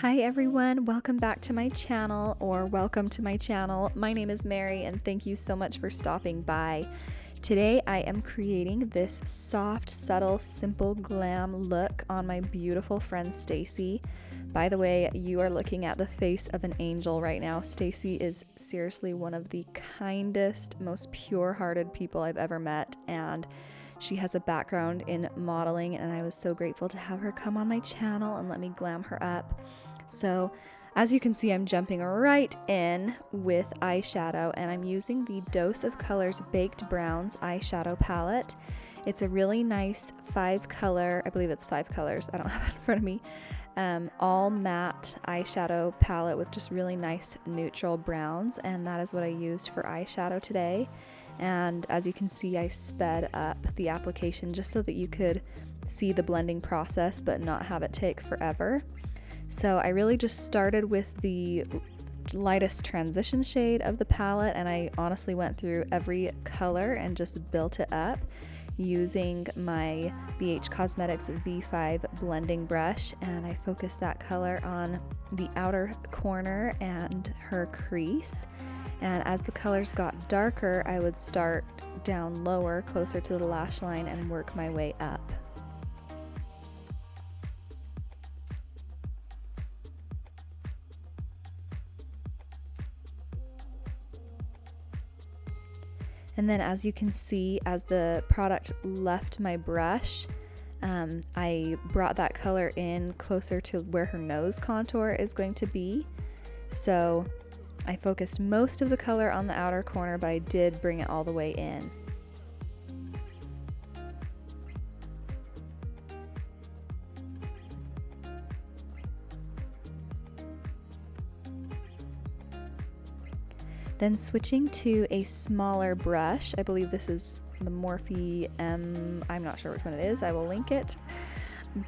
Hi everyone, welcome back to my channel, or welcome to my channel. My name is Mary and thank you so much for stopping by. Today I am creating this soft, subtle, simple glam look on my beautiful friend Stacy. By the way, you are looking at the face of an angel right now. Stacy is seriously one of the kindest, most pure-hearted people I've ever met, and she has a background in modeling, and I was so grateful to have her come on my channel and let me glam her up. So as you can see, I'm jumping right in with eyeshadow, and I'm using the Dose of Colors Baked Browns eyeshadow palette. It's a really nice 5-color, I believe it's 5 colors, I don't have it in front of me, all matte eyeshadow palette with just really nice neutral browns, and that is what I used for eyeshadow today. And as you can see, I sped up the application just so that you could see the blending process but not have it take forever. So I really just started with the lightest transition shade of the palette, and I honestly went through every color and just built it up using my BH Cosmetics V5 blending brush, and I focused that color on the outer corner and her crease. And as the colors got darker, I would start down lower, closer to the lash line, and work my way up. And then as you can see, as the product left my brush, I brought that color in closer to where her nose contour is going to be. So I focused most of the color on the outer corner, but I did bring it all the way in. Then switching to a smaller brush, I believe this is the Morphe M, I'm not sure which one it is, I will link it.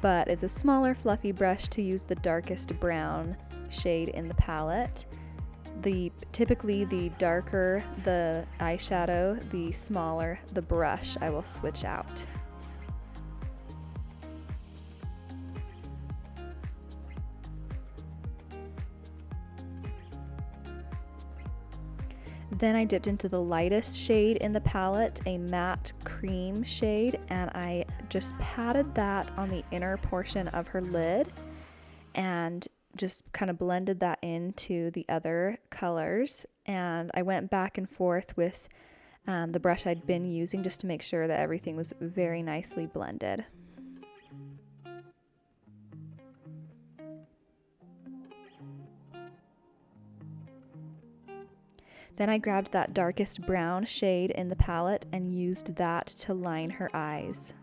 But it's a smaller fluffy brush to use the darkest brown shade in the palette. Typically the darker the eyeshadow, the smaller the brush I will switch out. Then I dipped into the lightest shade in the palette, a matte cream shade, and I just patted that on the inner portion of her lid and just kind of blended that into the other colors. And I went back and forth with the brush I'd been using just to make sure that everything was very nicely blended. Then I grabbed that darkest brown shade in the palette and used that to line her eyes.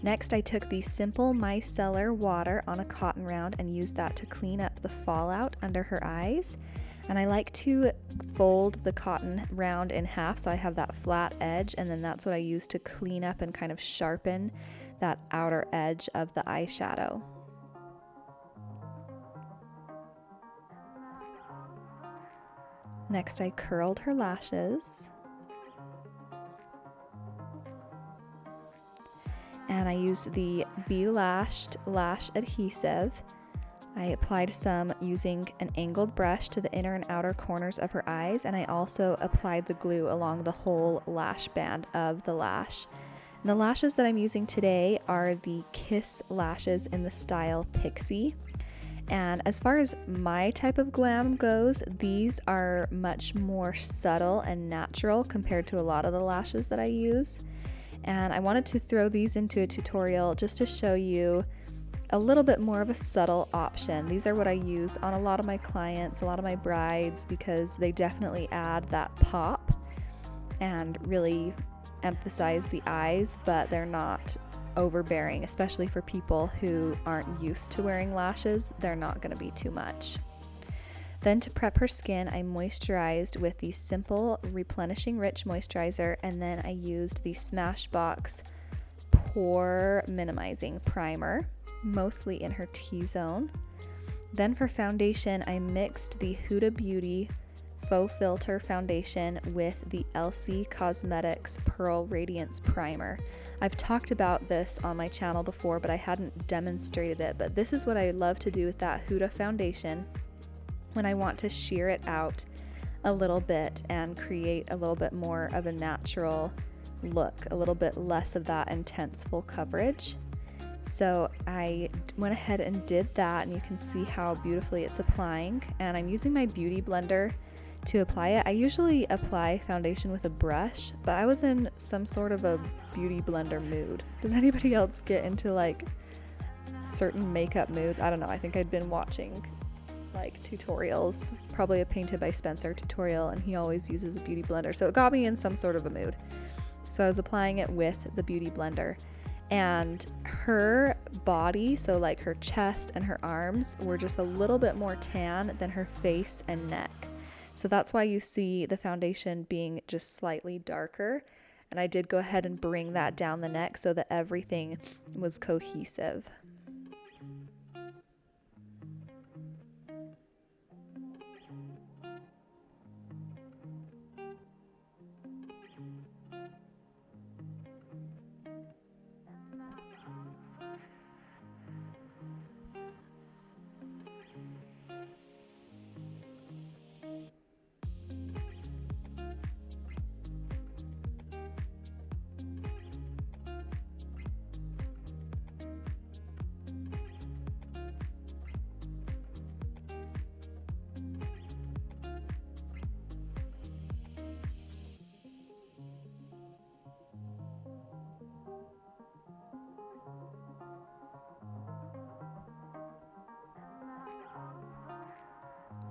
Next, I took the Simple Micellar water on a cotton round and used that to clean up the fallout under her eyes. And I like to fold the cotton round in half so I have that flat edge, and then that's what I use to clean up and kind of sharpen that outer edge of the eyeshadow. Next, I curled her lashes. And I used the Be Lashed lash adhesive. I applied some using an angled brush to the inner and outer corners of her eyes, and I also applied the glue along the whole lash band of the lash. And the lashes that I'm using today are the Kiss lashes in the style Pixie. And as far as my type of glam goes, these are much more subtle and natural compared to a lot of the lashes that I use. And I wanted to throw these into a tutorial just to show you a little bit more of a subtle option. These are what I use on a lot of my clients, a lot of my brides, because they definitely add that pop and really emphasize the eyes, but they're not overbearing, especially for people who aren't used to wearing lashes. They're not going to be too much. Then to prep her skin, I moisturized with the Simple Replenishing Rich Moisturizer, and then I used the Smashbox Pore Minimizing Primer, mostly in her T-zone. Then for foundation, I mixed the Huda Beauty Faux Filter Foundation with the LC Cosmetics Pearl Radiance Primer. I've talked about this on my channel before, but I hadn't demonstrated it. But this is what I love to do with that Huda foundation when I want to sheer it out a little bit and create a little bit more of a natural look, a little bit less of that intense full coverage. So I went ahead and did that, and you can see how beautifully it's applying. And I'm using my beauty blender to apply it. I usually apply foundation with a brush, but I was in some sort of a beauty blender mood. Does anybody else get into like certain makeup moods? I don't know. I think I'd been watching like tutorials, probably a Painted by Spencer tutorial, and he always uses a beauty blender. So it got me in some sort of a mood. So I was applying it with the beauty blender, and her body, so like her chest and her arms, were just a little bit more tan than her face and neck. So that's why you see the foundation being just slightly darker. And I did go ahead and bring that down the neck so that everything was cohesive.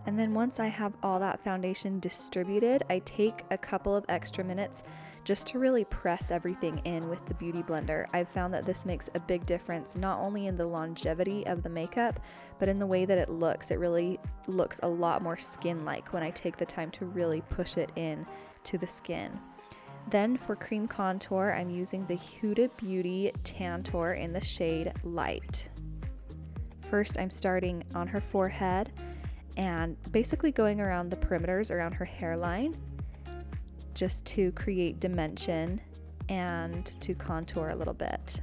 And then once I have all that foundation distributed, I take a couple of extra minutes just to really press everything in with the beauty blender. I've found that this makes a big difference, not only in the longevity of the makeup, but in the way that it looks. It really looks a lot more skin-like when I take the time to really push it in to the skin. Then for cream contour, I'm using the Huda Beauty Tantour in the shade Light. First, I'm starting on her forehead and basically going around the perimeters around her hairline just to create dimension and to contour a little bit.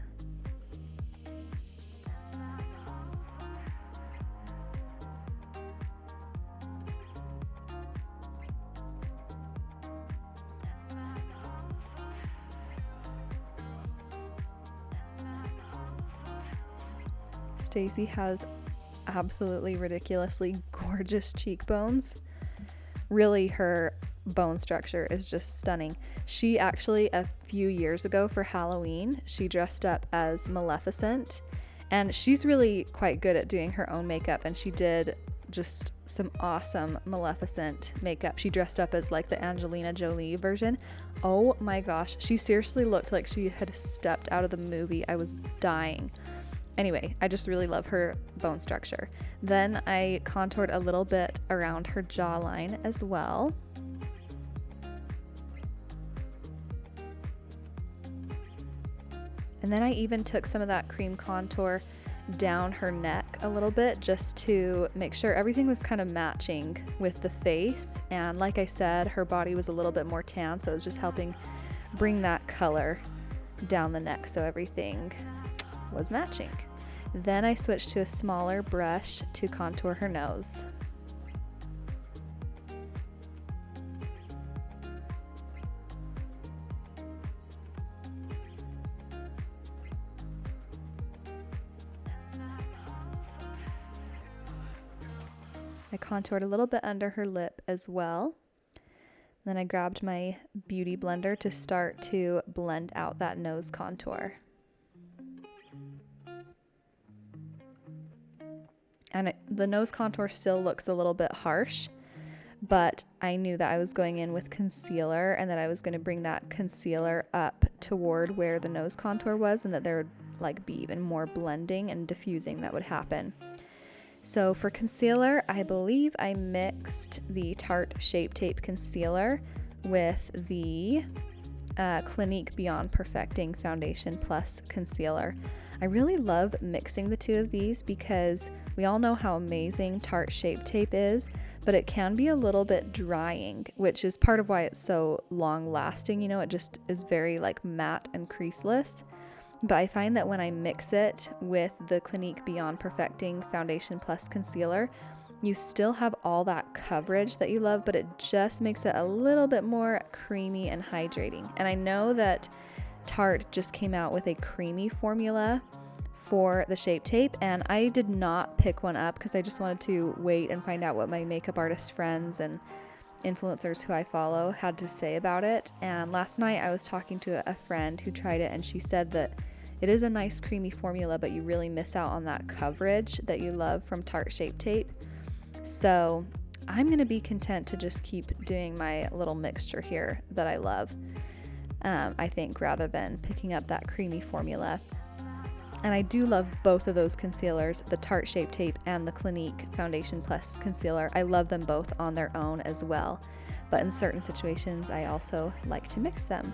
Stacey has absolutely ridiculously gorgeous cheekbones. Really, her bone structure is just stunning. She actually, a few years ago for Halloween, she dressed up as Maleficent, and she's really quite good at doing her own makeup, and she did just some awesome Maleficent makeup. She dressed up as like the Angelina Jolie version. Oh my gosh, she seriously looked like she had stepped out of the movie. I was dying. Anyway, I just really love her bone structure. Then I contoured a little bit around her jawline as well. And then I even took some of that cream contour down her neck a little bit just to make sure everything was kind of matching with the face. And like I said, her body was a little bit more tan, so it was just helping bring that color down the neck so everything was matching. Then I switched to a smaller brush to contour her nose. I contoured a little bit under her lip as well. Then I grabbed my beauty blender to start to blend out that nose contour. And the nose contour still looks a little bit harsh, but I knew that I was going in with concealer and that I was going to bring that concealer up toward where the nose contour was, and that there would like be even more blending and diffusing that would happen. So for concealer, I believe I mixed the Tarte Shape Tape Concealer with the Clinique Beyond Perfecting Foundation Plus Concealer. I really love mixing the two of these because we all know how amazing Tarte Shape Tape is, but it can be a little bit drying, which is part of why it's so long lasting. You know, it just is very like matte and creaseless. But I find that when I mix it with the Clinique Beyond Perfecting Foundation Plus Concealer, you still have all that coverage that you love, but it just makes it a little bit more creamy and hydrating. And I know that Tarte just came out with a creamy formula for the Shape Tape, and I did not pick one up because I just wanted to wait and find out what my makeup artist friends and influencers who I follow had to say about it. And last night I was talking to a friend who tried it, and she said that it is a nice creamy formula, but you really miss out on that coverage that you love from Tarte Shape Tape. So I'm going to be content to just keep doing my little mixture here that I love, I think, rather than picking up that creamy formula. And I do love both of those concealers, the Tarte Shape Tape and the Clinique Foundation Plus Concealer. I love them both on their own as well, but in certain situations I also like to mix them.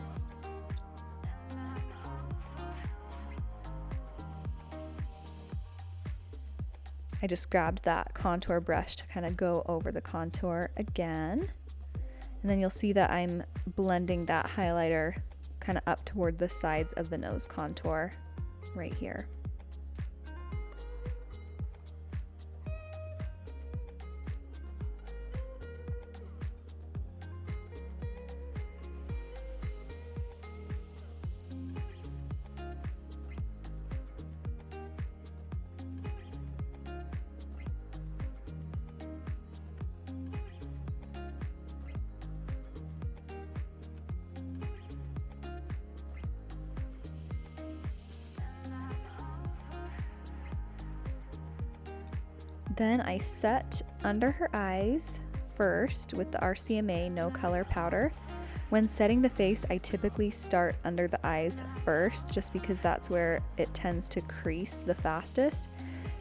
I just grabbed that contour brush to kind of go over the contour again. And then you'll see that I'm blending that highlighter kind of up toward the sides of the nose contour right here. Then I set under her eyes first with the RCMA No Color Powder. When setting the face, I typically start under the eyes first, just because that's where it tends to crease the fastest.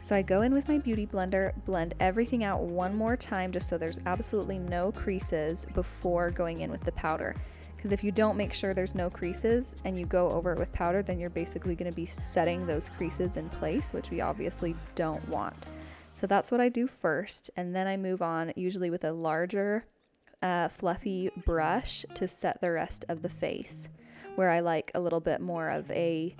So I go in with my Beauty Blender, blend everything out one more time just so there's absolutely no creases before going in with the powder. Because if you don't make sure there's no creases and you go over it with powder, then you're basically going to be setting those creases in place, which we obviously don't want. So that's what I do first, and then I move on, usually with a larger fluffy brush, to set the rest of the face, where I like a little bit more of a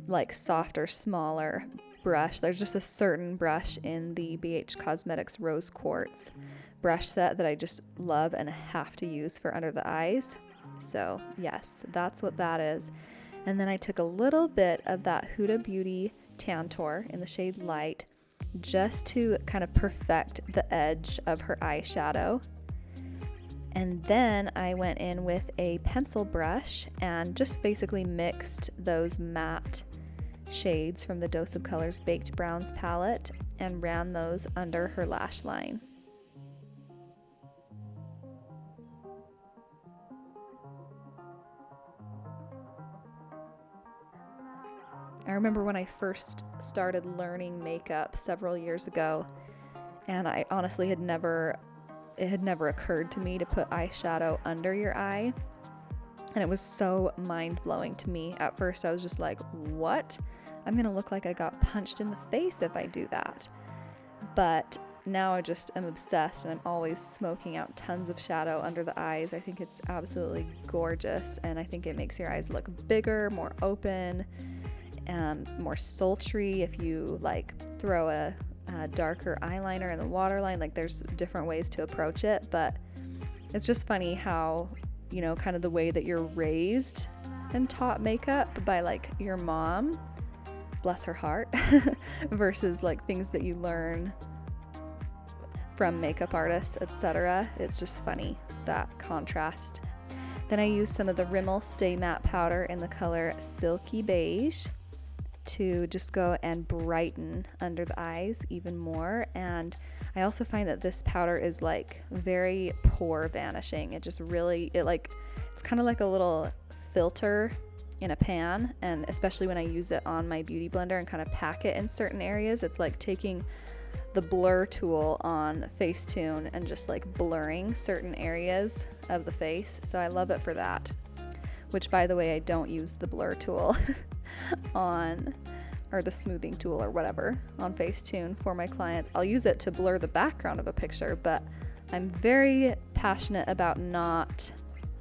like softer, smaller brush. There's just a certain brush in the BH Cosmetics Rose Quartz brush set that I just love and have to use for under the eyes. So yes, that's what that is. And then I took a little bit of that Huda Beauty Tantour in the shade Light just to kind of perfect the edge of her eyeshadow. And then I went in with a pencil brush and just basically mixed those matte shades from the Dose of Colors Baked Browns palette and ran those under her lash line. I remember when I first started learning makeup several years ago, and I honestly it had never occurred to me to put eyeshadow under your eye, and it was so mind-blowing to me. At first I was just like, what? I'm gonna look like I got punched in the face if I do that. But now I just am obsessed, and I'm always smoking out tons of shadow under the eyes. I think it's absolutely gorgeous, and I think it makes your eyes look bigger, more open, more sultry. If you like throw a darker eyeliner in the waterline, like there's different ways to approach it, but it's just funny how, you know, kind of the way that you're raised and taught makeup by like your mom, bless her heart, versus like things that you learn from makeup artists, etc. It's just funny, that contrast. Then I use some of the Rimmel Stay Matte powder in the color Silky Beige to just go and brighten under the eyes even more. And I also find that this powder is like very pore vanishing. It just really, it's kind of like a little filter in a pan, and especially when I use it on my Beauty Blender and kind of pack it in certain areas, it's like taking the blur tool on Facetune and just like blurring certain areas of the face. So I love it for that, which by the way, I don't use the blur tool on or the smoothing tool or whatever on Facetune for my clients. I'll use it to blur the background of a picture, but I'm very passionate about not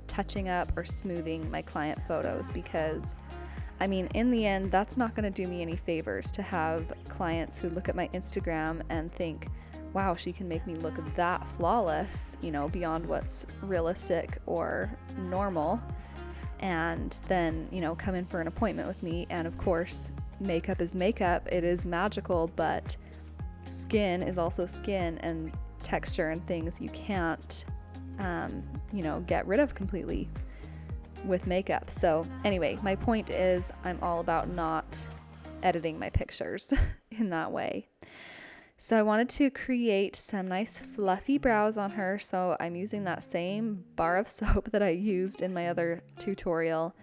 touching up or smoothing my client photos because, I mean, in the end, that's not going to do me any favors to have clients who look at my Instagram and think, wow, she can make me look that flawless, you know, beyond what's realistic or normal, and then, you know, come in for an appointment with me. And of course, makeup is makeup. It is magical, but skin is also skin, and texture and things you can't, you know, get rid of completely with makeup. So anyway, my point is I'm all about not editing my pictures in that way. So I wanted to create some nice fluffy brows on her. So I'm using that same bar of soap that I used in my other tutorial.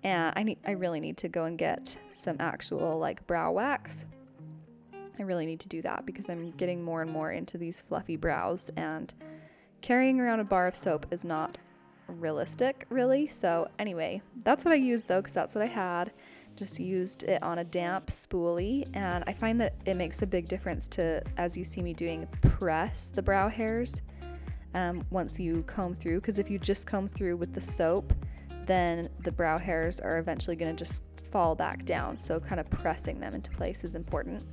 And I really need to go and get some actual like brow wax. I really need to do that because I'm getting more and more into these fluffy brows, and carrying around a bar of soap is not realistic really. So anyway, that's what I used though, because that's what I had. Just used it on a damp spoolie, and I find that it makes a big difference to, as you see me doing, press the brow hairs once you comb through, because if you just comb through with the soap, then the brow hairs are eventually going to just fall back down. So kind of pressing them into place is important.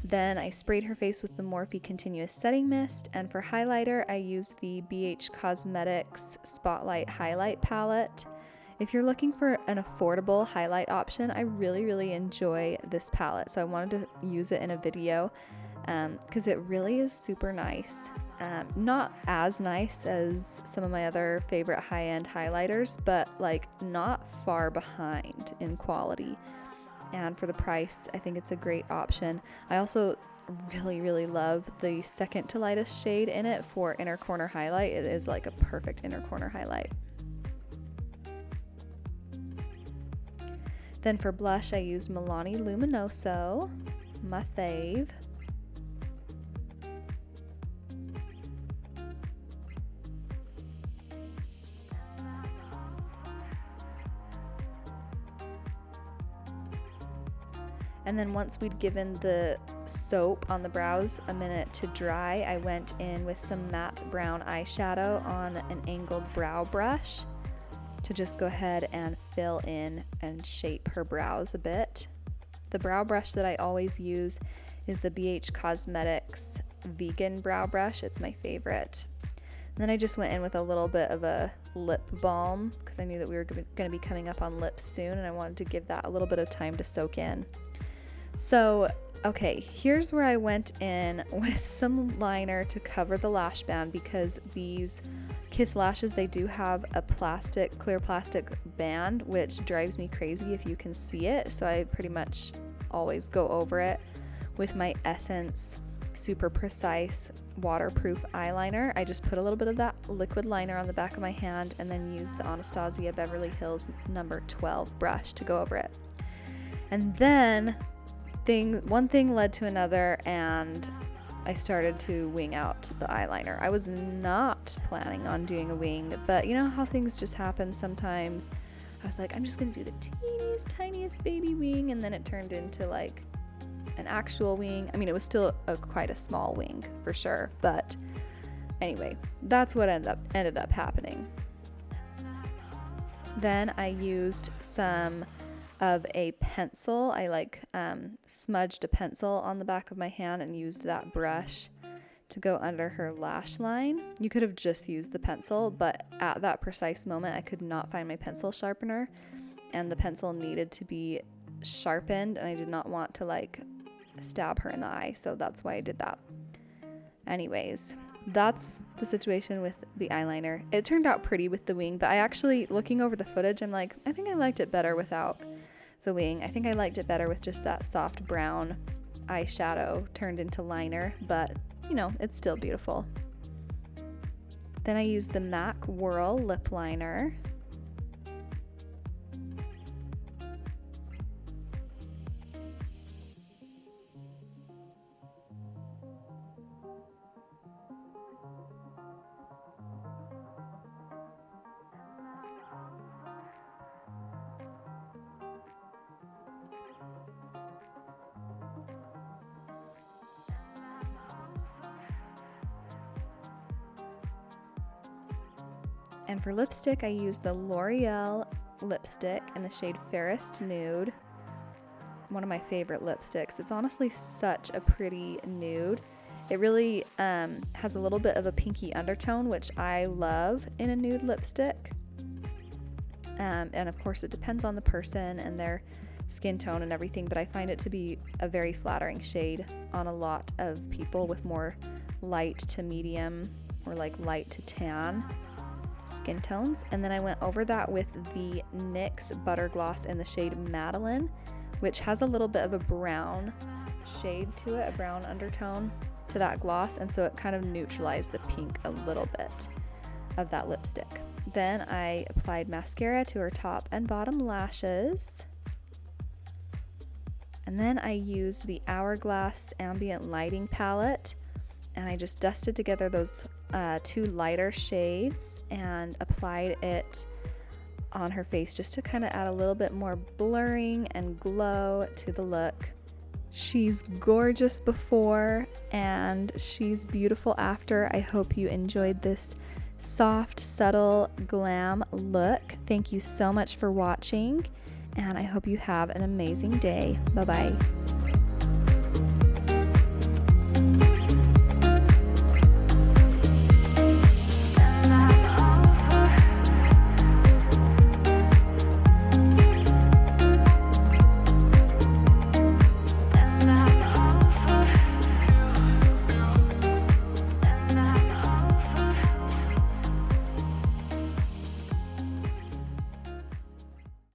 Then I sprayed her face with the Morphe Continuous Setting Mist, and for highlighter I used the BH Cosmetics Spotlight Highlight Palette. If you're looking for an affordable highlight option, I really enjoy this palette, so I wanted to use it in a video because it really is super nice. Not as nice as some of my other favorite high-end highlighters, but like not far behind in quality. And for the price, I think it's a great option. I also really love the second to lightest shade in it for inner corner highlight. It is like a perfect inner corner highlight. Then for blush, I used Milani Luminoso, my fave. And then once we'd given the soap on the brows a minute to dry, I went in with some matte brown eyeshadow on an angled brow brush to just go ahead and fill in and shape her brows a bit. The brow brush that I always use is the BH Cosmetics Vegan Brow Brush. It's my favorite. And then I just went in with a little bit of a lip balm because I knew that we were going to be coming up on lips soon, and I wanted to give that a little bit of time to soak in. So, okay, here's where I went in with some liner to cover the lash band, because these Kiss lashes, they do have a clear plastic band, which drives me crazy if you can see it. So I pretty much always go over it with my Essence Super Precise Waterproof Eyeliner. I just put a little bit of that liquid liner on the back of my hand and then use the Anastasia Beverly Hills number 12 brush to go over it. And then one thing led to another, and I started to wing out the eyeliner. I was not planning on doing a wing, but you know how things just happen sometimes. I was like, I'm just gonna do the tiniest baby wing, and then it turned into like an actual wing. I mean, it was still quite a small wing for sure, but anyway, that's what ended up happening. Then I used some of a pencil. I smudged a pencil on the back of my hand and used that brush to go under her lash line. You could have just used the pencil, but at that precise moment I could not find my pencil sharpener, and the pencil needed to be sharpened, and I did not want to like stab her in the eye, so that's why I did that. Anyways, that's the situation with the eyeliner. It turned out pretty with the wing, but I actually, looking over the footage, I'm like, I think I liked it better without the wing. I think I liked it better with just that soft brown eyeshadow turned into liner, but you know, it's still beautiful. Then I used the MAC Whirl lip liner. And for lipstick, I use the L'Oreal lipstick in the shade Fairest Nude. One of my favorite lipsticks. It's honestly such a pretty nude. It really has a little bit of a pinky undertone, which I love in a nude lipstick. And of course it depends on the person and their skin tone and everything, but I find it to be a very flattering shade on a lot of people with more light to medium or like light to tan skin tones. And then I went over that with the NYX Butter Gloss in the shade Madeline, which has a little bit of a brown shade to it, a brown undertone to that gloss, and so it kind of neutralized the pink a little bit of that lipstick. Then I applied mascara to her top and bottom lashes. And then I used the Hourglass Ambient Lighting palette, and I just dusted together those two lighter shades and applied it on her face just to kind of add a little bit more blurring and glow to the look. She's gorgeous before and she's beautiful after. I hope you enjoyed this soft, subtle glam look. Thank you so much for watching, and I hope you have an amazing day. Bye-bye.